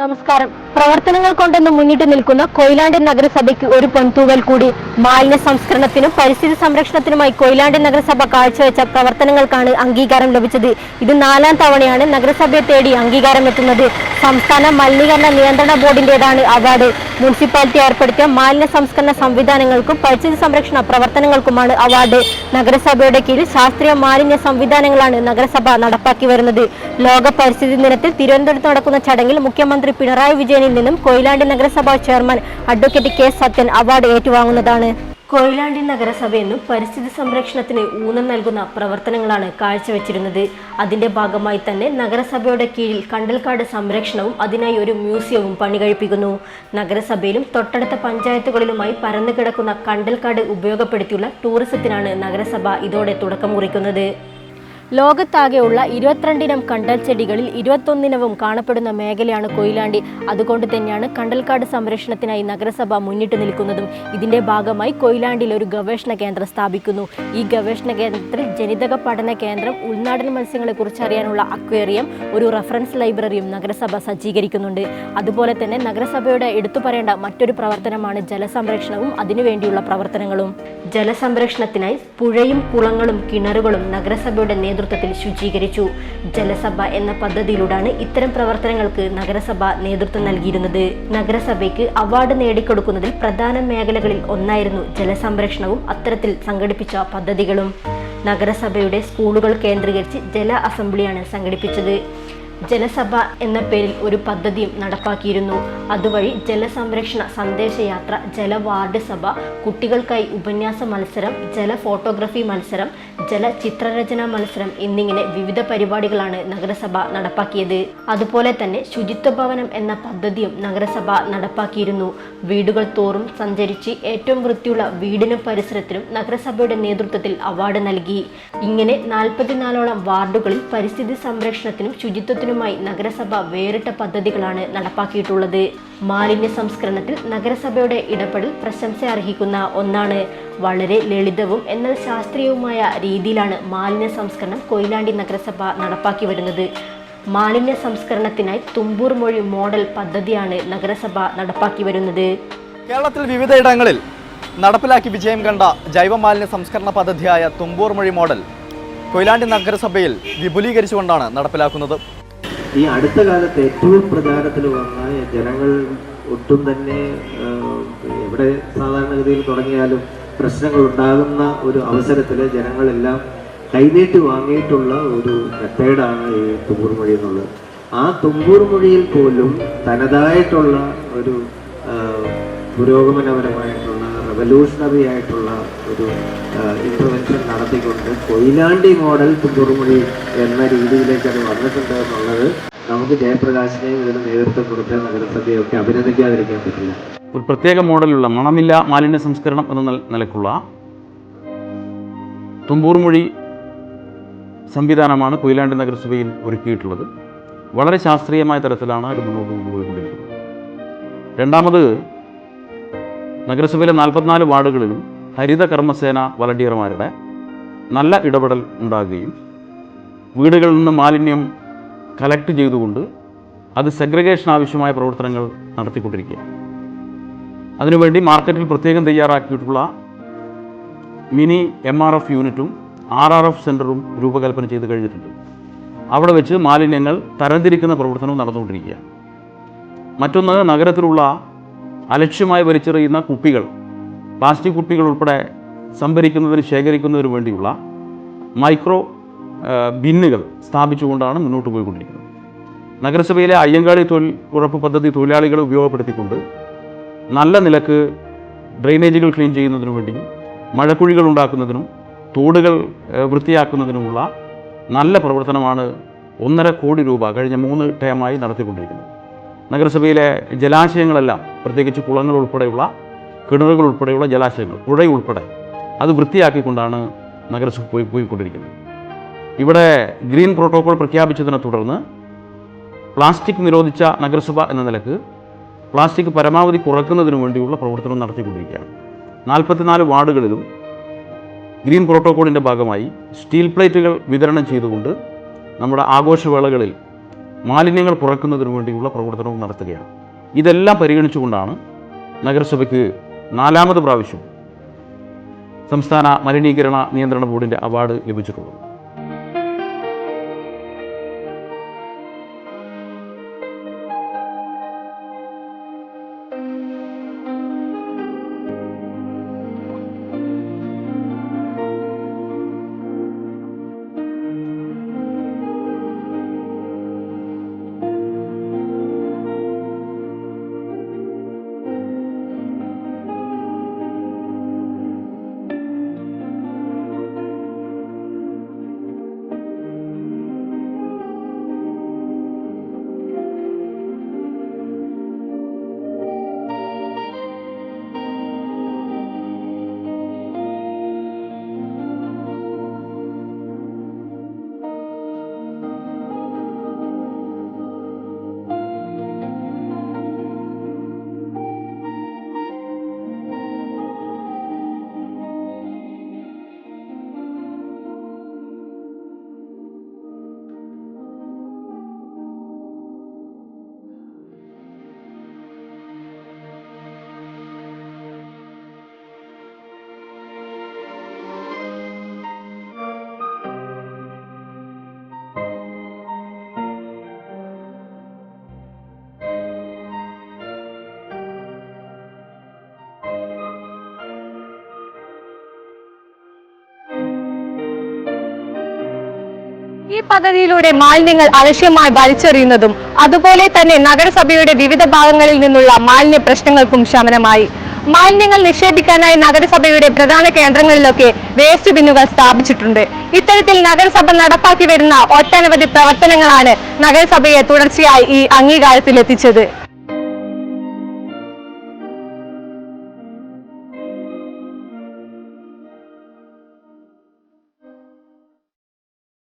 നമസ്കാരം. പ്രവർത്തനങ്ങൾ കൊണ്ടൊന്ന് മുന്നിട്ട് നിൽക്കുന്ന കൊയിലാണ്ടി നഗരസഭയ്ക്ക് ഒരു പൊൻതൂവൽ കൂടി. മാലിന്യ സംസ്കരണത്തിനും പരിസ്ഥിതി സംരക്ഷണത്തിനുമായി കൊയിലാണ്ടി നഗരസഭ കാഴ്ചവെച്ച പ്രവർത്തനങ്ങൾക്കാണ് അംഗീകാരം ലഭിച്ചത്. ഇത് 4ാം തവണയാണ് നഗരസഭയെ തേടി അംഗീകാരം എത്തുന്നത്. സംസ്ഥാന മലിനീകരണ നിയന്ത്രണ ബോർഡിന്റേതാണ് അവാർഡ്. മുനിസിപ്പാലിറ്റി ഏർപ്പെടുത്തിയ മാലിന്യ സംസ്കരണ സംവിധാനങ്ങൾക്കും പരിസ്ഥിതി സംരക്ഷണ പ്രവർത്തനങ്ങൾക്കുമാണ് അവാർഡ്. നഗരസഭയുടെ കീഴിൽ ശാസ്ത്രീയ മാലിന്യ സംവിധാനങ്ങളാണ് നഗരസഭ നടപ്പാക്കി വരുന്നത്. ലോക പരിസ്ഥിതി ദിനത്തിൽ തിരുവനന്തപുരത്ത് നടക്കുന്ന ചടങ്ങിൽ മുഖ്യമന്ത്രി പിണറായി വിജയനിൽ നിന്നും കൊയിലാണ്ടി നഗരസഭാ chairman advocate K Sathyan award ഏറ്റുവാങ്ങുന്നതാണ്. കൊയിലാണ്ടി നഗരസഭയെന്നും പരിസ്ഥിതി സംരക്ഷണത്തിന് ഊന്നൽ നൽകുന്ന പ്രവർത്തനങ്ങളാണ് കാഴ്ചവെച്ചിരുന്നത്. അതിന്റെ ഭാഗമായി തന്നെ നഗരസഭയുടെ കീഴിൽ കണ്ടൽക്കാട് സംരക്ഷണവും അതിനായി ഒരു മ്യൂസിയവും പണികഴിപ്പിക്കുന്നു. നഗരസഭയിലും തൊട്ടടുത്ത പഞ്ചായത്തുകളിലുമായി പരന്നു കിടക്കുന്ന കണ്ടൽക്കാട് ഉപയോഗപ്പെടുത്തിയുള്ള ടൂറിസത്തിനാണ് നഗരസഭ ഇതോടെ തുടക്കം കുറിക്കുന്നത്. ലോകത്താകെയുള്ള 22 ഇനം കണ്ടൽ ചെടികളിൽ 21 ഇനവും കാണപ്പെടുന്ന മേഖലയാണ് കൊയിലാണ്ടി. അതുകൊണ്ട് തന്നെയാണ് കണ്ടൽക്കാട് സംരക്ഷണത്തിനായി നഗരസഭ മുന്നിട്ട് നിൽക്കുന്നതും. ഇതിന്റെ ഭാഗമായി കൊയിലാണ്ടിയിൽ ഒരു ഗവേഷണ കേന്ദ്രം സ്ഥാപിക്കുന്നു. ഈ ഗവേഷണ കേന്ദ്രത്തിൽ ജനിതക പഠന കേന്ദ്രം, ഉൾനാടൻ മത്സ്യങ്ങളെക്കുറിച്ച് അറിയാനുള്ള അക്വേറിയം, ഒരു റഫറൻസ് ലൈബ്രറിയും നഗരസഭ സജ്ജീകരിക്കുന്നുണ്ട്. അതുപോലെ തന്നെ നഗരസഭയുടെ എടുത്തു പറയേണ്ട മറ്റൊരു പ്രവർത്തനമാണ് ജലസംരക്ഷണവും അതിനുവേണ്ടിയുള്ള പ്രവർത്തനങ്ങളും. ജലസംരക്ഷണത്തിനായി പുഴയും കുളങ്ങളും കിണറുകളും നഗരസഭയുടെ നേതൃത്വത്തിൽ ശുചീകരിച്ചു. ജലസഭ എന്ന പദ്ധതിയിലൂടെയാണ് ഇത്തരം പ്രവർത്തനങ്ങൾക്ക് നഗരസഭ നേതൃത്വം നൽകിയിരുന്നത്. നഗരസഭയ്ക്ക് അവാർഡ് നേടിക്കൊടുക്കുന്നതിൽ പ്രധാന മേഖലകളിൽ ഒന്നായിരുന്നു ജലസംരക്ഷണവും അത്തരത്തിൽ സംഘടിപ്പിച്ച പദ്ധതികളും. നഗരസഭയുടെ സ്കൂളുകൾ കേന്ദ്രീകരിച്ച് ജല അസംബ്ലിയാണ് സംഘടിപ്പിച്ചത്. ജലസഭ എന്ന പേരിൽ ഒരു പദ്ധതിയും നടപ്പാക്കിയിരുന്നു. അതുവഴി ജലസംരക്ഷണ സന്ദേശയാത്ര, ജല വാർഡ് സഭ, കുട്ടികൾക്കായി ഉപന്യാസ മത്സരം, ജല ഫോട്ടോഗ്രഫി മത്സരം, ജല ചിത്രരചന മത്സരം എന്നിങ്ങനെ വിവിധ പരിപാടികളാണ് നഗരസഭ നടപ്പാക്കിയത്. അതുപോലെ തന്നെ ശുചിത്വ ഭവനം എന്ന പദ്ധതിയും നഗരസഭ നടപ്പാക്കിയിരുന്നു. വീടുകൾ തോറും സഞ്ചരിച്ച് ഏറ്റവും വൃത്തിയുള്ള വീടിനും പരിസരത്തിനും നഗരസഭയുടെ നേതൃത്വത്തിൽ അവാർഡ് നൽകി. ഇങ്ങനെ 44ഓളം വാർഡുകളിൽ പരിസ്ഥിതി സംരക്ഷണത്തിനും ശുചിത്വത്തിനുമായി നഗരസഭ വേറിട്ട പദ്ധതികളാണ് നടപ്പാക്കിയിട്ടുള്ളത്. മാലിന്യ സംസ്കരണത്തിൽ നഗരസഭയുടെ ഇടപെടൽ പ്രശംസ അർഹിക്കുന്ന ഒന്നാണ്. വളരെ ലളിതവും എന്നാൽ ശാസ്ത്രീയവുമായ രീതിയിലാണ് മാലിന്യ സംസ്കരണം കൊയിലാണ്ടി നഗരസഭ നടപ്പാക്കി വരുന്നത്. മാലിന്യ സംസ്കരണത്തിനായി തുമ്പൂർ മൊഴി മോഡൽ പദ്ധതിയാണ് നഗരസഭ നടപ്പാക്കി വരുന്നത്. കേരളത്തിൽ വിവിധയിടങ്ങളിൽ നടപ്പിലാക്കി വിജയം കണ്ട ജൈവ മാലിന്യ സംസ്കരണ പദ്ധതിയായ തുമ്പൂർ മൊഴി മോഡൽ കൊയിലാണ്ടി നഗരസഭയിൽ വിപുലീകരിച്ചുകൊണ്ടാണ് നടപ്പിലാക്കുന്നത്. ഈ അടുത്ത കാലത്ത് ഏറ്റവും പ്രചാരത്തിൽ വന്ന ജനങ്ങൾ ഒട്ടും തന്നെ എവിടെ സാധാരണഗതിയിൽ തുടങ്ങിയാലും പ്രശ്നങ്ങൾ ഉണ്ടാകുന്ന ഒരു അവസരത്തിൽ ജനങ്ങളെല്ലാം കൈനീട്ടി വാങ്ങിയിട്ടുള്ള ഒരു മെത്തേഡാണ് ഈ തുമ്പൂർ മൊഴി എന്നുള്ളത്. ആ തുമ്പൂർ മൊഴിയിൽ പോലും തനതായിട്ടുള്ള ഒരു പുരോഗമനപരമായിട്ടുള്ള റെവല്യൂഷണറി ആയിട്ടുള്ള ഒരു ഇൻ്റർവെൻഷൻ നടത്തിക്കൊണ്ട് കൊയിലാണ്ടി മോഡൽ തുമ്പൂർ മൊഴി എന്ന രീതിയിലേക്ക് അത് വന്നിട്ടുണ്ട് എന്നുള്ളത് നമുക്ക് ജയപ്രകാശിനെയും ഇതിന് നേതൃത്വം കൊടുത്ത നഗരസഭയൊക്കെ അഭിനന്ദിക്കാതിരിക്കാൻ പറ്റില്ല. ഒരു പ്രത്യേക മോഡലുള്ള മണമില്ല മാലിന്യ സംസ്കരണം എന്ന നിലക്കുള്ള തുമ്പൂർ മൊഴി സംവിധാനമാണ് കൊയിലാണ്ടി നഗരസഭയിൽ ഒരുക്കിയിട്ടുള്ളത്. വളരെ ശാസ്ത്രീയമായ തരത്തിലാണ് അത് മുന്നോട്ട് കൊണ്ടുപോയിക്കൊണ്ടിരിക്കുന്നത്. രണ്ടാമത്, നഗരസഭയിലെ 44 വാർഡുകളിലും ഹരിത കർമ്മസേന വളണ്ടിയർമാരുടെ നല്ല ഇടപെടൽ ഉണ്ടാകുകയും വീടുകളിൽ നിന്ന് മാലിന്യം കളക്ട് ചെയ്തുകൊണ്ട് അത് സെഗ്രിഗേഷൻ ആവശ്യമായ പ്രവർത്തനങ്ങൾ നടത്തിക്കൊണ്ടിരിക്കുക. അതിനുവേണ്ടി മാർക്കറ്റിൽ പ്രത്യേകം തയ്യാറാക്കിയിട്ടുള്ള മിനി MRF യൂണിറ്റും RRF സെൻറ്ററും രൂപകൽപ്പന ചെയ്ത് കഴിഞ്ഞിട്ടുണ്ട്. അവിടെ വെച്ച് മാലിന്യങ്ങൾ തരംതിരിക്കുന്ന പ്രവർത്തനവും നടന്നുകൊണ്ടിരിക്കുക. മറ്റൊന്ന്, നഗരത്തിലുള്ള അലക്ഷ്യമായി വലിച്ചെറിയുന്ന കുപ്പികൾ, പ്ലാസ്റ്റിക് കുപ്പികൾ ഉൾപ്പെടെ സംഭരിക്കുന്നതിന് ശേഖരിക്കുന്നതിന് വേണ്ടിയുള്ള മൈക്രോ ബിന്നുകൾ സ്ഥാപിച്ചുകൊണ്ടാണ് മുന്നോട്ട് പോയിക്കൊണ്ടിരിക്കുന്നത്. നഗരസഭയിലെ അയ്യങ്കാളി തൊഴിൽ ഉറപ്പ് പദ്ധതി തൊഴിലാളികളെ ഉപയോഗപ്പെടുത്തിക്കൊണ്ട് നല്ല നിലക്ക് ഡ്രെയിനേജുകൾ ക്ലീൻ ചെയ്യുന്നതിനു വേണ്ടിയും മഴക്കുഴികൾ ഉണ്ടാക്കുന്നതിനും തോടുകൾ വൃത്തിയാക്കുന്നതിനുമുള്ള നല്ല പ്രവർത്തനമാണ് 1.5 കോടി രൂപ കഴിഞ്ഞ 3 ടേമായി നടത്തിക്കൊണ്ടിരിക്കുന്നത്. നഗരസഭയിലെ ജലാശയങ്ങളെല്ലാം, പ്രത്യേകിച്ച് കുളങ്ങൾ ഉൾപ്പെടെയുള്ള കിണറുകൾ ഉൾപ്പെടെയുള്ള ജലാശയങ്ങൾ, പുഴയുൾപ്പെടെ അത് വൃത്തിയാക്കിക്കൊണ്ടാണ് നഗരസഭ പോയിക്കൊണ്ടിരിക്കുന്നത്. ഇവിടെ ഗ്രീൻ പ്രോട്ടോകോൾ പ്രഖ്യാപിച്ചതിനെ തുടർന്ന് പ്ലാസ്റ്റിക് നിരോധിച്ച നഗരസഭ എന്ന നിലക്ക് പ്ലാസ്റ്റിക് പരമാവധി കുറയ്ക്കുന്നതിന് വേണ്ടിയുള്ള പ്രവർത്തനം നടത്തിക്കൊണ്ടിരിക്കുകയാണ്. 44 വാർഡുകളിലും ഗ്രീൻ പ്രോട്ടോക്കോളിൻ്റെ ഭാഗമായി സ്റ്റീൽ പ്ലേറ്റുകൾ വിതരണം ചെയ്തുകൊണ്ട് നമ്മുടെ ആഘോഷവേളകളിൽ മാലിന്യങ്ങൾ കുറയ്ക്കുന്നതിന് വേണ്ടിയുള്ള പ്രവർത്തനവും നടത്തുകയാണ്. ഇതെല്ലാം പരിഗണിച്ചുകൊണ്ടാണ് നഗരസഭയ്ക്ക് 4ാമത് പ്രാവശ്യം സംസ്ഥാന മലിനീകരണ നിയന്ത്രണ ബോർഡിൻ്റെ അവാർഡ് ലഭിച്ചിട്ടുള്ളത്. ഈ പദ്ധതിയിലൂടെ മാലിന്യങ്ങൾ അലക്ഷ്യമായി വലിച്ചെറിയുന്നതും അതുപോലെ തന്നെ നഗരസഭയുടെ വിവിധ ഭാഗങ്ങളിൽ നിന്നുള്ള മാലിന്യ പ്രശ്നങ്ങൾക്കും ശമനമായി. മാലിന്യങ്ങൾ നിക്ഷേപിക്കാനായി നഗരസഭയുടെ പ്രധാന കേന്ദ്രങ്ങളിലൊക്കെ വേസ്റ്റ് ബിന്നുകൾ സ്ഥാപിച്ചിട്ടുണ്ട്. ഇത്തരത്തിൽ നഗരസഭ നടപ്പാക്കി വരുന്ന ഒട്ടനവധി പ്രവർത്തനങ്ങളാണ് നഗരസഭയെ തുടർച്ചയായി ഈ അംഗീകാരത്തിലെത്തിച്ചത്.